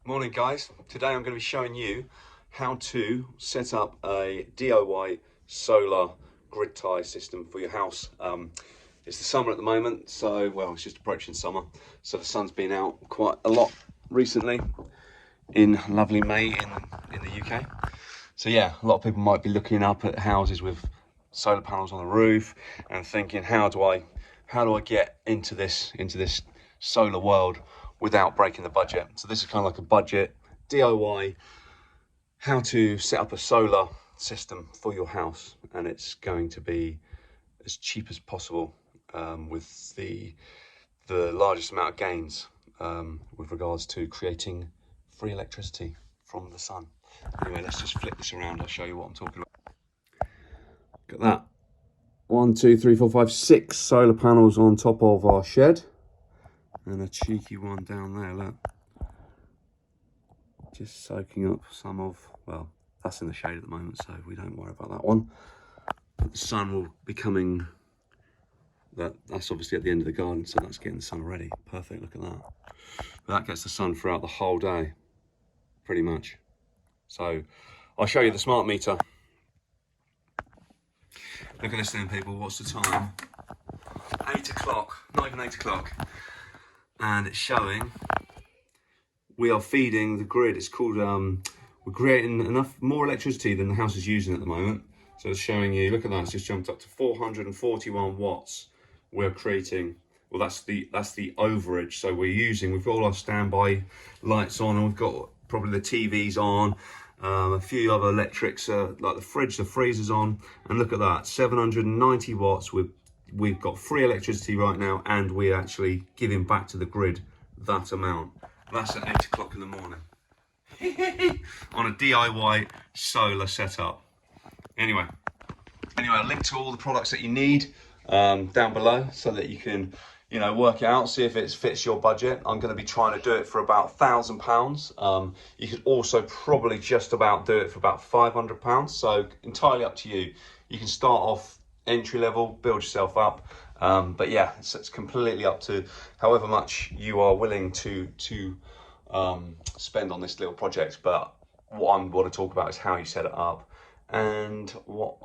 Morning guys, today I'm going to be showing you how to set up a DIY solar grid tie system for your house. It's the summer at the moment, so well, it's just approaching summer, so the sun's been out quite a lot recently in lovely May in the UK. So yeah, a lot of people might be looking up at houses with solar panels on the roof and thinking, how do I get into this solar world without breaking the budget? So this is kind of like a budget DIY, how to set up a solar system for your house, and it's going to be as cheap as possible, with the largest amount of gains, with regards to creating free electricity from the sun. Anyway, let's just flip this around. I'll show you what I'm talking about. Look at that. 1, 2, 3, 4, 5, 6 solar panels on top of our shed. And a cheeky one down there, look. Just soaking up some of, well, that's in the shade at the moment, so we don't worry about that one. But the sun will be coming, that's obviously at the end of the garden, so that's getting the sun already. Perfect, look at that. But that gets the sun throughout the whole day, pretty much. So I'll show you the smart meter. Look at this thing, people. What's the time? 8 o'clock, not even 8 o'clock. And it's showing we are feeding the grid. It's called, we're creating enough more electricity than the house is using at the moment. So it's showing you, look at that, it's just jumped up to 441 watts. We're creating, well, that's the overage. So we've got all our standby lights on, and we've got probably the TVs on, a few other electrics, like the fridge, the freezer's on, and look at that, 790 watts. We've got free electricity right now, and we're actually giving back to the grid that amount. That's at 8 o'clock in the morning on a DIY solar setup. Anyway, I'll link to all the products that you need down below, so that you can, work it out, see if it fits your budget. I'm going to be trying to do it for about £1,000. You could also probably just about do it for about £500. So entirely up to you. You can start off entry level, build yourself up. But yeah, it's completely up to however much you are willing to spend on this little project. But what I want to talk about is how you set it up, and what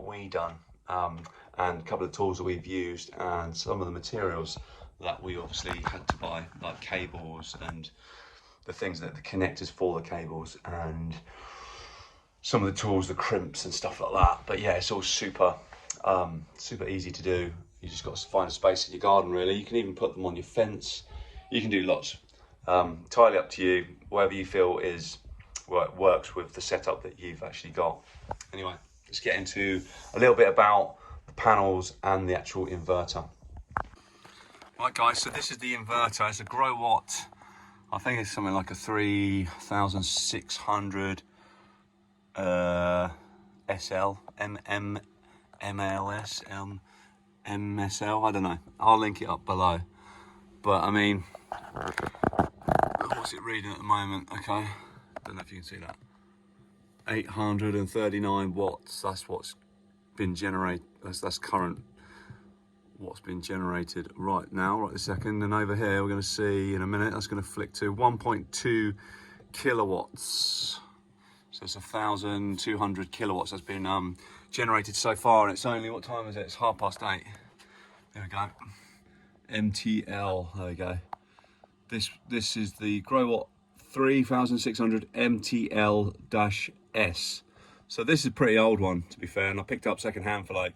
we done, and a couple of tools that we've used, and some of the materials that we obviously had to buy, like cables and the things that the connectors for the cables, and some of the tools, the crimps and stuff like that. But yeah, it's all super easy to do. You just got to find a space in your garden, really. You can even put them on your fence. You can do lots. Entirely up to you, whatever you feel works with the setup that you've actually got. Anyway, let's get into a little bit about the panels and the actual inverter. Right guys, so this is the inverter. It's a Growatt. I think it's something like a 3600 SL, MLS, MSL, I don't know. I'll link it up below. But I mean, what's it reading at the moment? Okay, don't know if you can see that. 839 watts. That's what's been generated. That's current. What's been generated right now, right this second. And over here, we're going to see in a minute. That's going to flick to 1.2 kilowatts. So it's 1,200 kilowatts that's been generated so far, and it's only, what time is it? It's 8:30. There we go. MTL. There we go. This is the Growatt 3600 MTL-S. So this is a pretty old one, to be fair, and I picked up second hand for like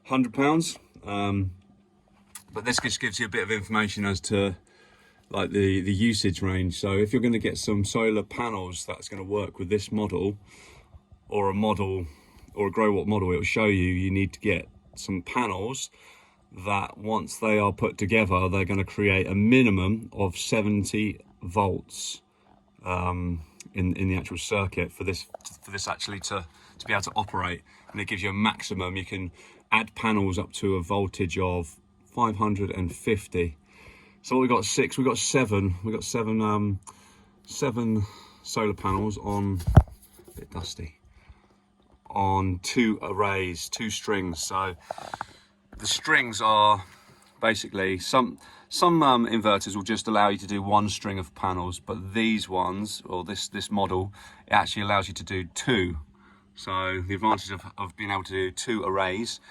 £100. But this just gives you a bit of information as to like the usage range. So if you're going to get some solar panels that's going to work with this model, or a Growatt model, it will show you need to get some panels that, once they are put together, they're going to create a minimum of 70 volts in the actual circuit for this actually to be able to operate. And it gives you a maximum. You can add panels up to a voltage of 550. So we've got seven solar panels on, a bit dusty, on 2 arrays, 2 strings. So the strings are basically, some Some inverters will just allow you to do one string of panels, but these ones, or this model, it actually allows you to do two. So the advantage of being able to do two arrays,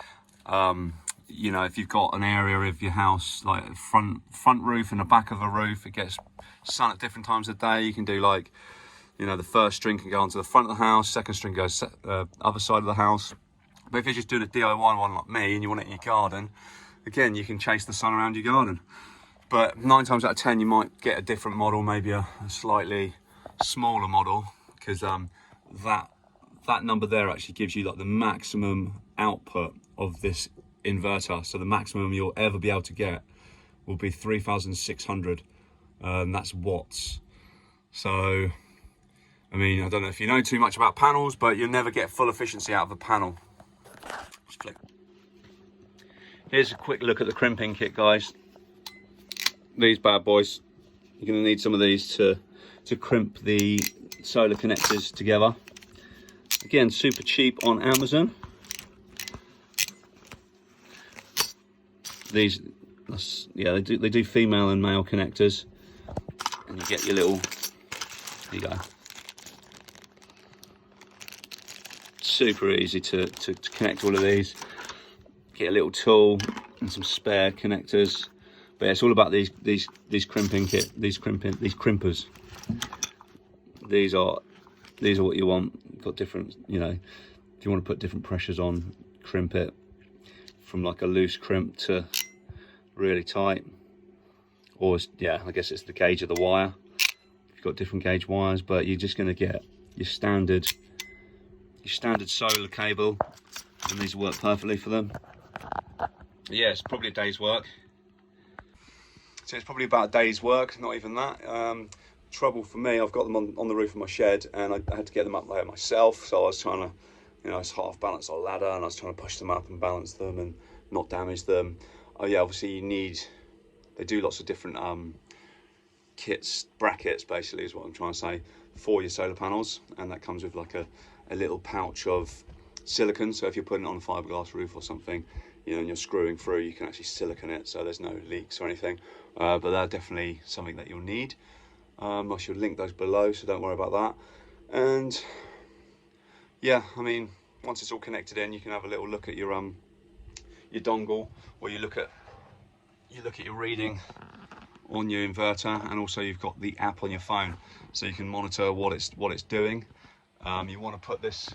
you know, if you've got an area of your house, like front roof and the back of a roof, it gets sun at different times of day, you can do like, you know, the first string can go onto the front of the house, second string goes other side of the house. But if you're just doing a DIY one like me and you want it in your garden, again, you can chase the sun around your garden. But 9 times out of 10, you might get a different model, maybe a slightly smaller model, because that number there actually gives you like the maximum output of this inverter. So the maximum you'll ever be able to get will be 3,600. That's watts. So, I mean, I don't know if you know too much about panels, but you'll never get full efficiency out of a panel. Just flick. Here's a quick look at the crimping kit, guys. These bad boys, you're going to need some of these to crimp the solar connectors together. Again, super cheap on Amazon. These, yeah, they do female and male connectors, and you get your little, there you go. Super easy to connect all of these. Get a little tool and some spare connectors. But yeah, it's all about these crimping kit, these crimpers. These are what you want. You've got different, you know, if you want to put different pressures on, crimp it from like a loose crimp to really tight. Or yeah, I guess it's the gauge of the wire. You've got different gauge wires, but you're just going to get your standard solar cable, and these work perfectly for them. Yeah, it's probably a day's work. So it's probably about a day's work, not even that. Trouble for me, I've got them on the roof of my shed, and I had to get them up there myself. So I was trying to, you know, it's half balance on a ladder, and I was trying to push them up and balance them and not damage them. Oh yeah, obviously they do lots of different kits, brackets basically is what I'm trying to say, for your solar panels, and that comes with like a little pouch of silicone. So if you're putting it on a fiberglass roof or something, you know, and you're screwing through, you can actually silicone it so there's no leaks or anything. But they're definitely something that you'll need. I should link those below, so don't worry about that. And yeah, I mean, once it's all connected in, you can have a little look at your dongle, or you look at your reading on your inverter, and also you've got the app on your phone, so you can monitor what it's doing. You want to put this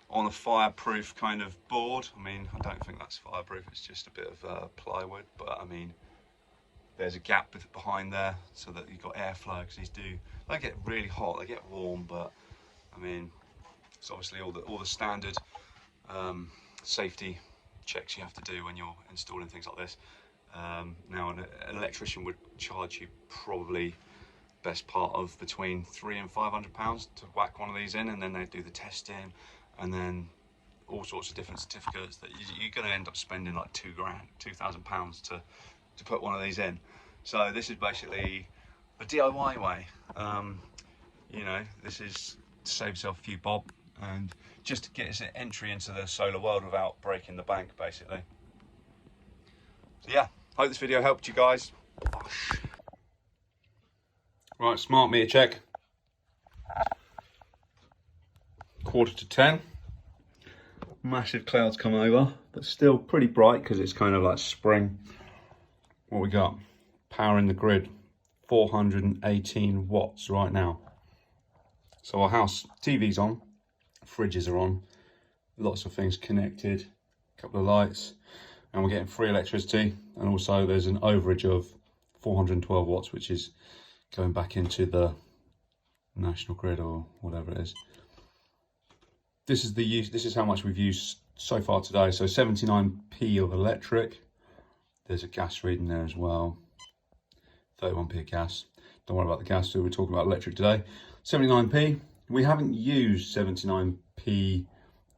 on a fireproof kind of board. I mean, I don't think that's fireproof, it's just a bit of plywood, but I mean, there's a gap behind there so that you've got airflow, because they get really hot, they get warm, but I mean, it's obviously all the standard safety checks you have to do when you're installing things like this. Now an electrician would charge you probably best part of between £300 and £500 to whack one of these in, and then they do the testing, and then all sorts of different certificates that you're going to end up spending like £2,000 to put one of these in. So this is basically a DIY way. You know, this is to save yourself a few bob and just to get us an entry into the solar world without breaking the bank, basically. So yeah, hope this video helped you guys. Right, smart meter check. 9:45. Massive clouds come over, but still pretty bright because it's kind of like spring. What we got? Power in the grid, 418 watts right now. So our house TV's on, fridges are on, lots of things connected, a couple of lights, and we're getting free electricity. And also there's an overage of 412 watts, which is going back into the national grid or whatever it is. This is how much we've used so far today. So 79p of electric. There's a gas reading there as well. 31p of gas. Don't worry about the gas, so we're talking about electric today. 79p. We haven't used 79p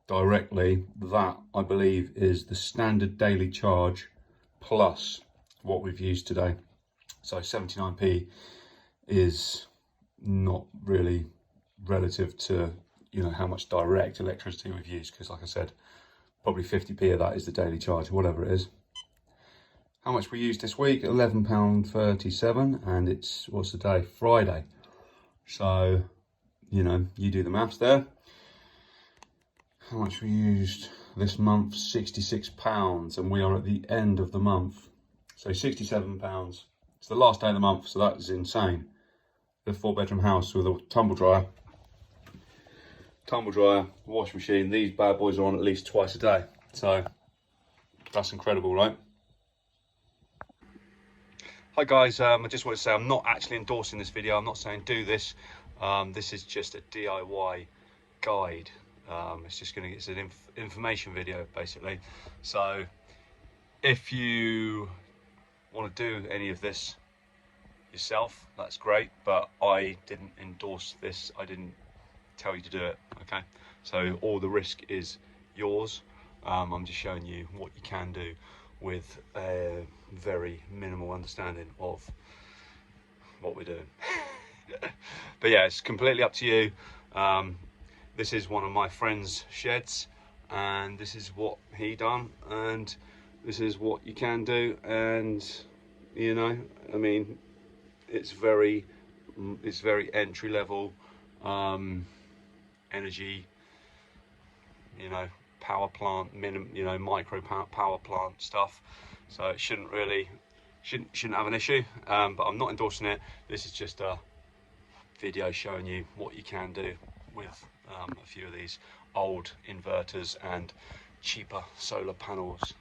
directly. That, I believe, is the standard daily charge plus what we've used today. So 79p is not really relative to, you know, how much direct electricity we've used, because like I said, probably 50p of that is the daily charge, whatever it is. How much we used this week? £11.37, and it's, what's the day? Friday. So, you know, you do the maths there. How much we used this month? £66, and we are at the end of the month. So £67. It's the last day of the month, so that is insane. The 4-bedroom house with a tumble dryer, washing machine. These bad boys are on at least twice a day. So that's incredible, right? Hi guys, I just want to say I'm not actually endorsing this video. I'm not saying do this. This is just a DIY guide. It's an information video basically. So if you want to do any of this yourself, that's great, but I didn't endorse this. I didn't tell you to do it, okay? So all the risk is yours. I'm just showing you what you can do with a very minimal understanding of what we're doing. But yeah, it's completely up to you. This is one of my friend's sheds, and this is what he done, and this is what you can do. And you know, I mean, it's very entry level energy, you know, power plant, micro power plant stuff. So it shouldn't have an issue. But I'm not endorsing it. This is just a video showing you what you can do with a few of these old inverters and cheaper solar panels,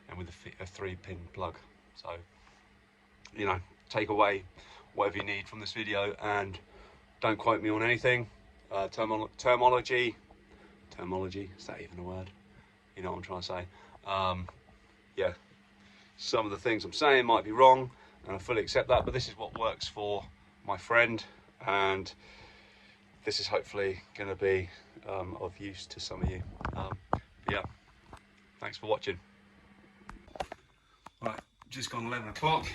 and with a 3-pin plug. So, you know, take away whatever you need from this video, and don't quote me on anything. Terminology, is that even a word? You know what I'm trying to say. Yeah, some of the things I'm saying might be wrong, and I fully accept that, but this is what works for my friend, and this is hopefully going to be of use to some of you. Yeah, thanks for watching. Right, just gone 11 o'clock.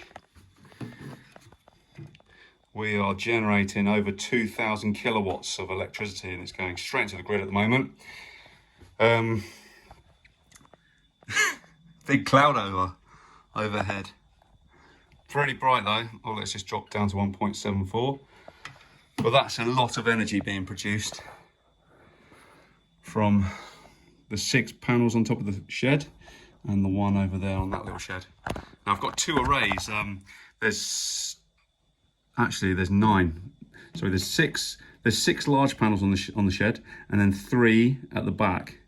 We are generating over 2,000 kilowatts of electricity, and it's going straight into the grid at the moment. Big cloud overhead. Pretty bright though. Oh, let's just drop down to 1.74. But that's a lot of energy being produced from the 6 panels on top of the shed and the one over there on that little shed. Now I've got 2 arrays. There's 9. Sorry, there's 6 large panels on the shed, and then 3 at the back.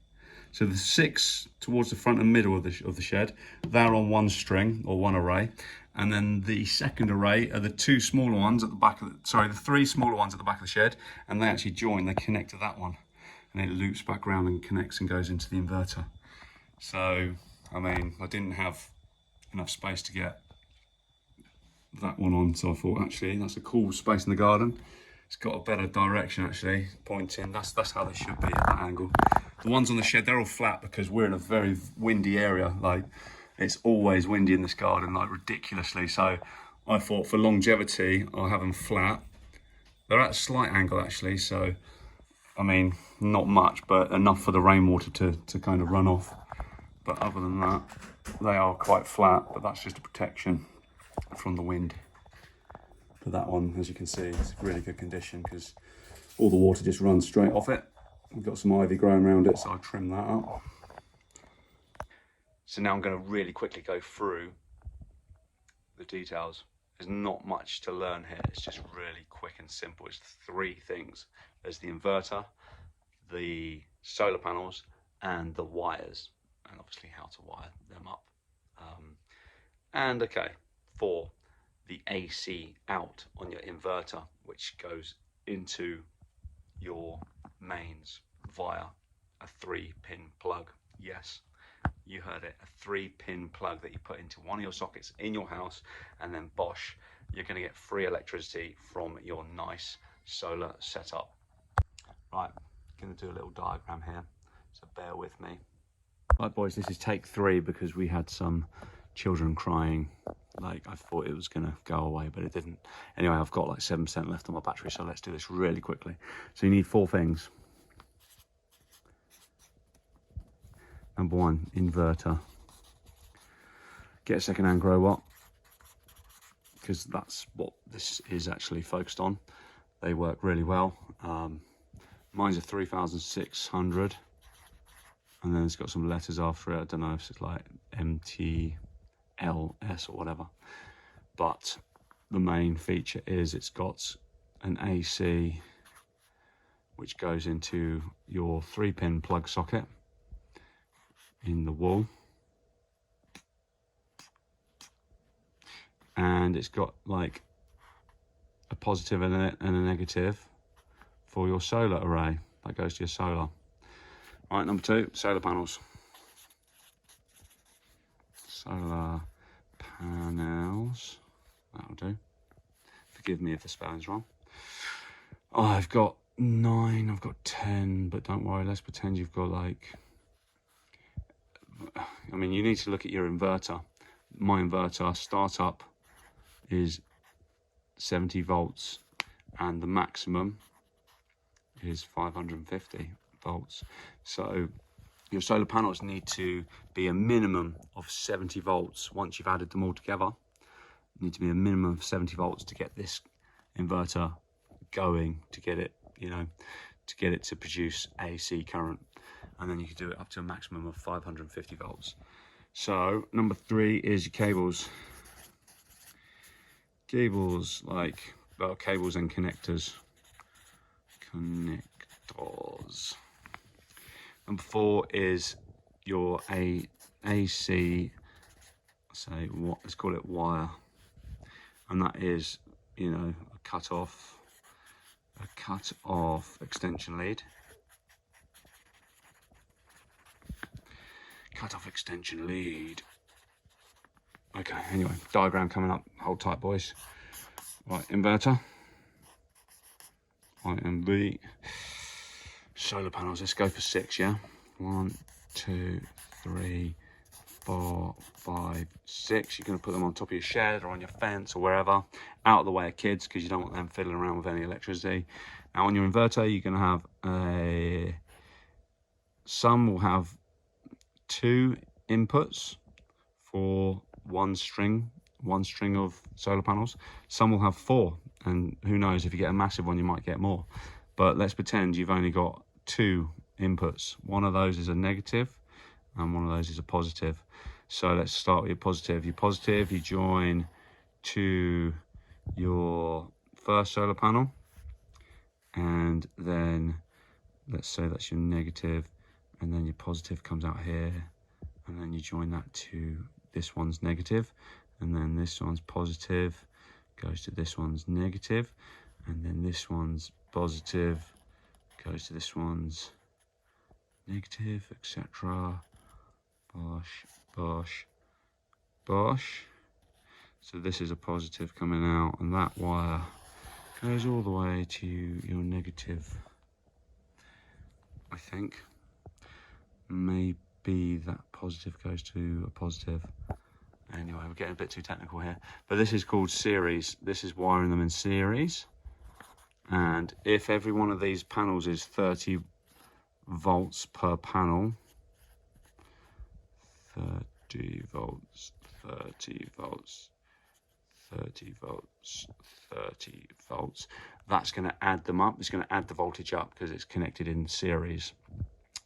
So the 6 towards the front and middle of the shed, they're on one string or one array, and then the second array are the 2 smaller ones at the back of the 3 smaller ones at the back of the shed, and they actually join. They connect to that one, and it loops back around and connects and goes into the inverter. So I mean, I didn't have enough space to get that one on, so I thought actually that's a cool space in the garden. It's got a better direction actually, pointing. That's how they should be at that angle. The ones on the shed, they're all flat because we're in a very windy area. Like, it's always windy in this garden, like ridiculously. So I thought for longevity, I'll have them flat. They're at a slight angle actually, so I mean, not much, but enough for the rainwater to kind of run off. But other than that, they are quite flat, but that's just a protection from the wind. But that one, as you can see, is really good condition because all the water just runs straight off it. We've got some ivy growing around it, so I'll trim that up. So now I'm going to really quickly go through the details. There's not much to learn here. It's just really quick and simple. It's 3 things. There's the inverter, the solar panels, and the wires, and obviously how to wire them up. And okay, 4, the AC out on your inverter, which goes into your mains via a 3-pin plug. Yes, you heard it, a 3-pin plug that you put into one of your sockets in your house, and then bosh, you're going to get free electricity from your nice solar setup. Right, going to do a little diagram here, so bear with me. Right boys, this is take 3 because we had some children crying. Like, I thought it was going to go away, but it didn't. Anyway, I've got like 7% left on my battery, so let's do this really quickly. So you need 4 things. Number 1, inverter. get a second-hand Growatt, because that's what this is actually focused on. They work really well. Mine's a 3600, and then it's got some letters after it. I don't know if it's like MTLS or whatever, but the main feature is it's got an AC which goes into your 3-pin plug socket in the wall, and it's got like a positive and a negative for your solar array that goes to your solar. Right, number 2, solar panels. Solar panels, that'll do. Forgive me if the spelling's wrong. Oh, I've got 9, I've got 10, but don't worry, let's pretend you've got like, I mean, you need to look at your inverter. My inverter startup is 70 volts, and the maximum is 550 volts. So your solar panels need to be a minimum of 70 volts. Once you've added them all together, need to be a minimum of 70 volts to get this inverter going, to get it, you know, to get it to produce AC current, and then you can do it up to a maximum of 550 volts. So number 3 is your cables. Cables, like, well, cables and connectors. Connectors. Number 4 is your AC, say what, let's call it wire, and that is, you know, a cut off extension lead. Cut off extension lead. Okay, anyway, diagram coming up. Hold tight, boys. Right, inverter. IMV. Solar panels. Let's go for 6, yeah? 1, 2, 3, 4, 5, 6. You're going to put them on top of your shed or on your fence or wherever, out of the way of kids, because you don't want them fiddling around with any electricity. Now on your inverter, you're going to have some will have 2 inputs for one string of solar panels. Some will have 4, and who knows, if you get a massive one you might get more, but let's pretend you've only got 2 inputs. One of those is a negative and one of those is a positive. So let's start with your positive. Your positive, you join to your first solar panel, and then let's say that's your negative, and then your positive comes out here, and then you join that to this one's negative, and then this one's positive goes to this one's negative, and then this one's positive goes to this one's negative, etc. Bosh, bosh, bosh. So this is a positive coming out, and that wire goes all the way to your negative. I think maybe that positive goes to a positive. Anyway, we're getting a bit too technical here, but this is called series. This is wiring them in series, and if every one of these panels is 30 volts per panel, 30 volts, 30 volts, 30 volts, 30 volts, that's going to add them up. It's going to add the voltage up because it's connected in series.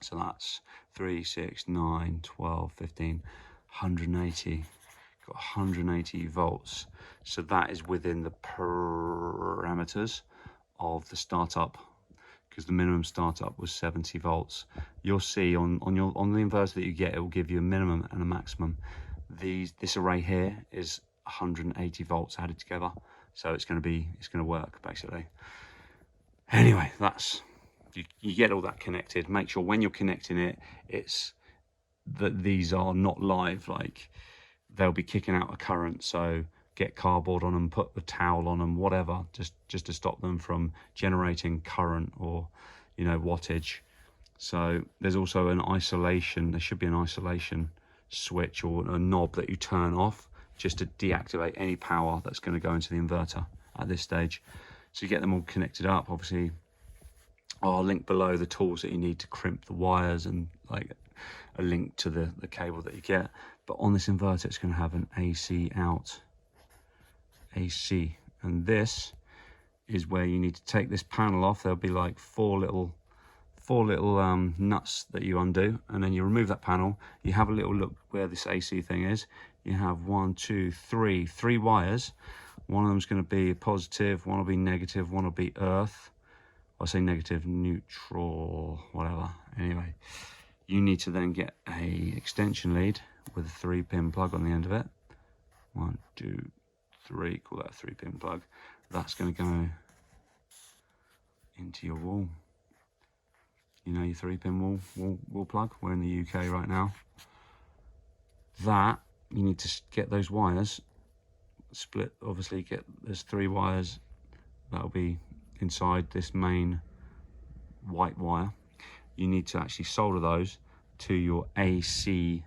So that's 3, 6, 9, 12, 15, 180. Got 180 volts. So that is within the parameters of the startup, because the minimum startup was 70 volts. You'll see on the inverter that you get, it will give you a minimum and a maximum. This array here is 180 volts added together, so it's going to work basically. Anyway, that's you get all that connected. Make sure when you're connecting it, it's that these are not live, like they'll be kicking out a current, so get cardboard on them, put the towel on them, whatever, just to stop them from generating current or, you know, wattage. So there's also an isolation, there should be an isolation switch or a knob that you turn off just to deactivate any power that's going to go into the inverter at this stage. So you get them all connected up. Obviously I'll link below the tools that you need to crimp the wires and like a link to the cable that you get. But on this inverter, it's going to have an AC out, AC, and this is where you need to take this panel off. There'll be like four little nuts that you undo, and then you remove that panel. You have a little look where this AC thing is. You have three wires. One of them's going to be positive, one will be negative, one will be earth. I say negative, neutral, whatever. Anyway, you need to then get a extension lead with a 3-pin plug on the end of it. 1, 2, 3, call that a 3-pin plug. That's going to go into your wall. You know, your 3-pin wall plug. We're in the UK right now. That, you need to get those wires split. Obviously, there's 3 wires that'll be inside this main white wire. You need to actually solder those to your AC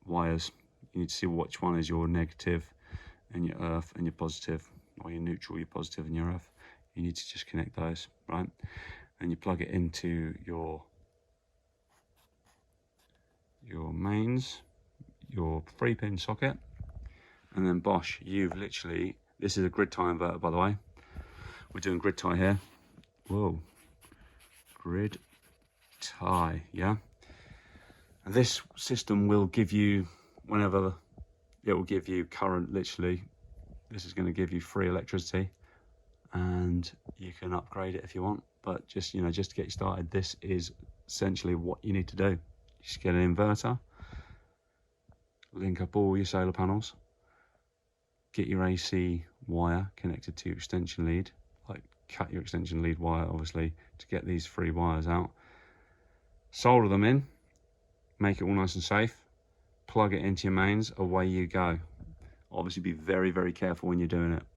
wires. You need to see which one is your negative and your earth and your positive, or your neutral, your positive and your earth. You need to just connect those, right? And you plug it into your mains, your 3-pin socket, and then bosh, you've literally, this is a grid tie inverter, by the way. We're doing grid tie here. Whoa, grid tie, yeah. And this system will give you, whenever it will give you current, literally, this is going to give you free electricity, and you can upgrade it if you want. But just, you know, just to get you started, this is essentially what you need to do. Just get an inverter, link up all your solar panels, get your AC wire connected to your extension lead, like cut your extension lead wire, obviously, to get these 3 wires out, solder them in, make it all nice and safe, plug it into your mains, away you go. Obviously be very, very careful when you're doing it.